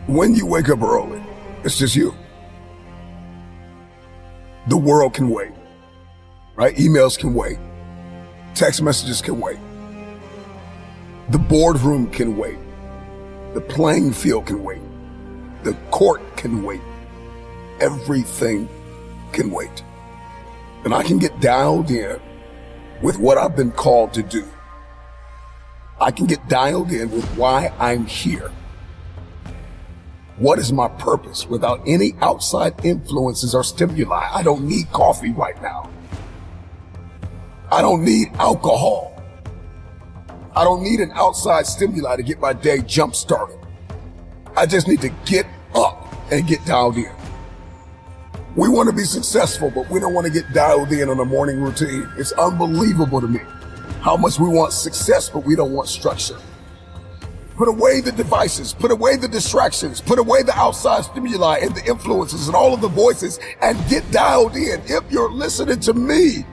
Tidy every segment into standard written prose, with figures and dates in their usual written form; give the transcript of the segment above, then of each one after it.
When you wake up early, it's just you. The world can wait, right? Emails can wait. Text messages can wait. The boardroom can wait. The playing field can wait. The court can wait. Everything can wait. And I can get dialed in with what I've been called to do. I can get dialed in with why I'm here. What is my purpose without any outside influences or stimuli? I don't need coffee right now. I don't need alcohol. I don't need an outside stimuli to get my day jump started. I just need to get up and get dialed in. We want to be successful, but we don't want to get dialed in on a morning routine. It's unbelievable to me how much we want success, but we don't want structure. Put away the devices, put away the distractions, put away the outside stimuli and the influences and all of the voices and get dialed in. If you're listening to me,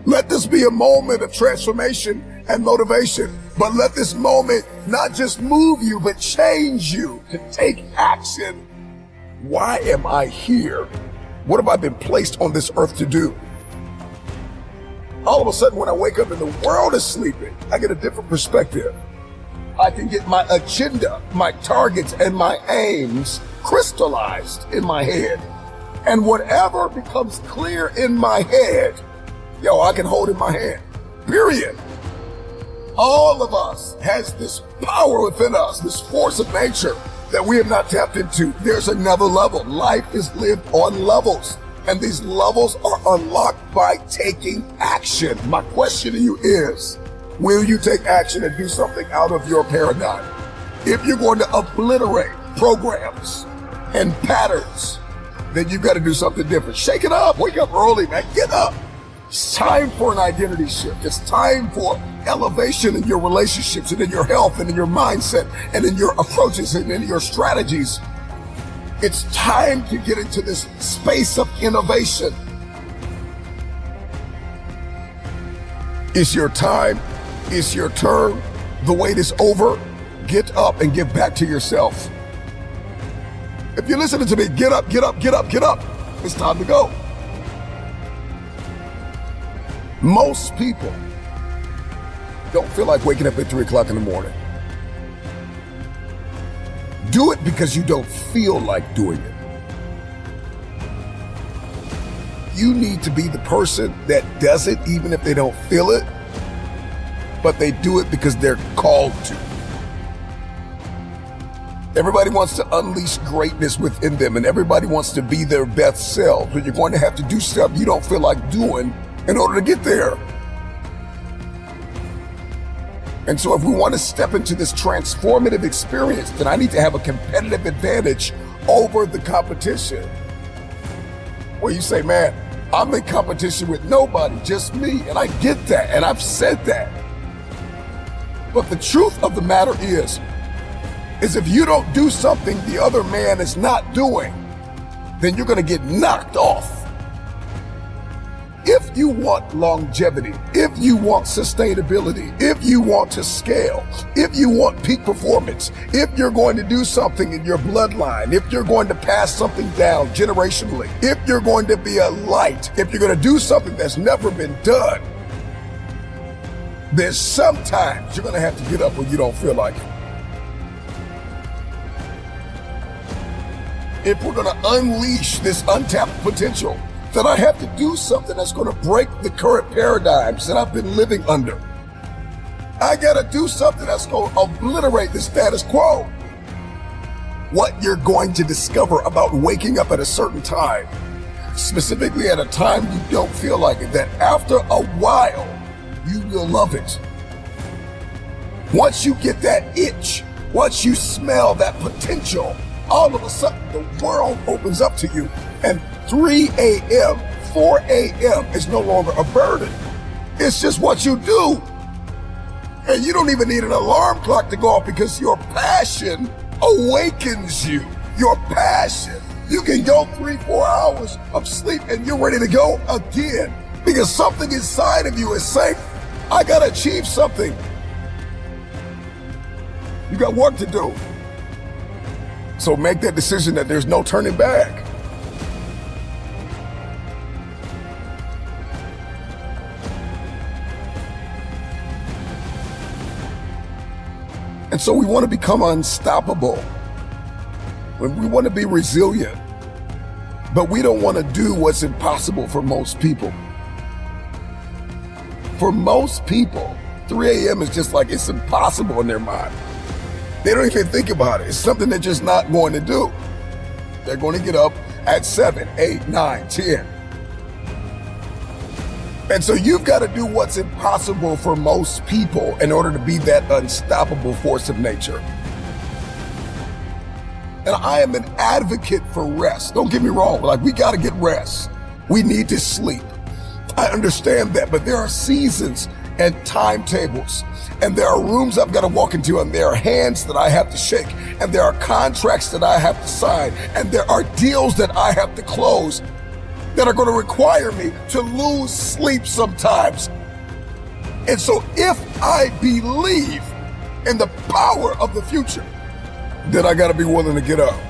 let this be a moment of transformation and motivation, but let this moment not just move you, but change you to take action. Why am I here? What have I been placed on this earth to do? All of a sudden, when I wake up and the world is sleeping, I get a different perspective. I can get my agenda, my targets, and my aims crystallized in my head. And whatever becomes clear in my head, I can hold in my hand, period. All of us has this power within us, this force of nature that we have not tapped into. There's another level. Life is lived on levels, and these levels are unlocked by taking action. My question to you is, will you take action and do something out of your paradigm? If you're going to obliterate programs and patterns, then you've got to do something different. Shake it up. Wake up early, man. Get up. It's time for an identity shift. It's time for elevation in your relationships and in your health and in your mindset and in your approaches and in your strategies. It's time to get into this space of innovation. It's your time. It's your turn. The wait is over. Get up and give back to yourself. If you're listening to me, get up, get up, get up, get up. It's time to go. Most people don't feel like waking up at 3 o'clock in the morning. Do it because you don't feel like doing it. You need to be the person that does it even if they don't feel it, but they do it because they're called to. Everybody wants to unleash greatness within them, and everybody wants to be their best self, but you're going to have to do stuff you don't feel like doing in order to get there. And so if we want to step into this transformative experience, then I need to have a competitive advantage over the competition. Where you say, man, I'm in competition with nobody, just me. And I get that, and I've said that. But the truth of the matter is if you don't do something the other man is not doing, then you're going to get knocked off. If you want longevity, if you want sustainability, if you want to scale, if you want peak performance, if you're going to do something in your bloodline, if you're going to pass something down generationally, if you're going to be a light, if you're going to do something that's never been done, then sometimes you're going to have to get up when you don't feel like it. If we're going to unleash this untapped potential, then I have to do something that's going to break the current paradigms that I've been living under. I got to do something that's going to obliterate the status quo. What you're going to discover about waking up at a certain time, specifically at a time you don't feel like it, that after a while, you will love it. Once you get that itch, once you smell that potential, all of a sudden the world opens up to you, and 3 a.m., 4 a.m. is no longer a burden. It's just what you do. And you don't even need an alarm clock to go off because your passion awakens you. Your passion. You can go 3-4 hours of sleep and you're ready to go again because something inside of you is saying, I gotta achieve something. You got work to do. So make that decision that there's no turning back. And so we want to become unstoppable. When we want to be resilient, but we don't want to do what's impossible for most people. For most people, 3 a.m. is just like it's impossible in their mind. They don't even think about it. It's something they're just not going to do. They're going to get up at 7, 8, 9, 10. And so you've got to do what's impossible for most people in order to be that unstoppable force of nature. And I am an advocate for rest. Don't get me wrong. Like, we got to get rest. We need to sleep. I understand that, but there are seasons and timetables, and there are rooms I've got to walk into, and there are hands that I have to shake, and there are contracts that I have to sign, and there are deals that I have to close that are going to require me to lose sleep sometimes. And so if I believe in the power of the future, then I got to be willing to get up.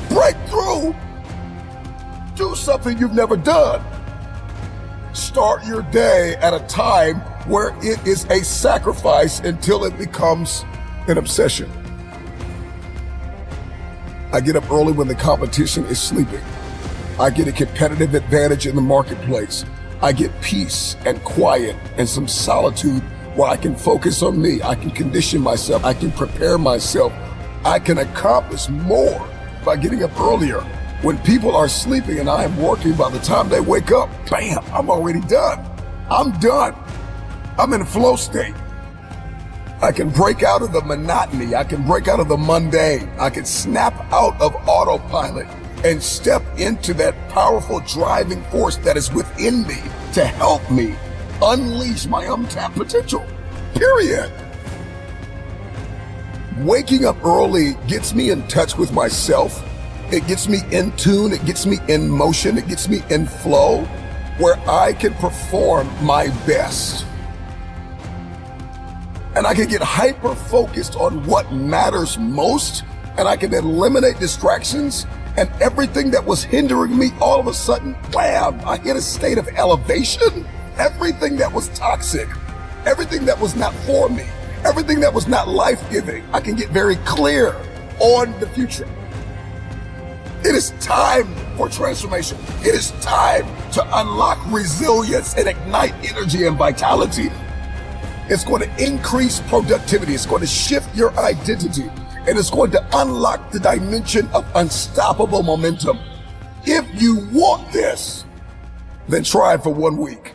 Break through. Do something you've never done. Start your day at a time where it is a sacrifice until it becomes an obsession. I get up early when the competition is sleeping. I get a competitive advantage in the marketplace. I get peace and quiet and some solitude where I can focus on me. I can condition myself. I can prepare myself. I can accomplish more by getting up earlier. When people are sleeping and I am working, by the time they wake up, bam, I'm already done. I'm done. I'm in flow state. I can break out of the monotony. I can break out of the mundane. I can snap out of autopilot and step into that powerful driving force that is within me to help me unleash my untapped potential, period. Waking up early gets me in touch with myself. It gets me in tune. It gets me in motion. It gets me in flow where I can perform my best. And I can get hyper focused on what matters most. And I can eliminate distractions, and everything that was hindering me, all of a sudden, wham, I hit a state of elevation. Everything that was toxic, everything that was not for me, everything that was not life-giving, I can get very clear on the future. It is time for transformation. It is time to unlock resilience and ignite energy and vitality. It's going to increase productivity. It's going to shift your identity, and it's going to unlock the dimension of unstoppable momentum. If you want this, then try it for 1 week.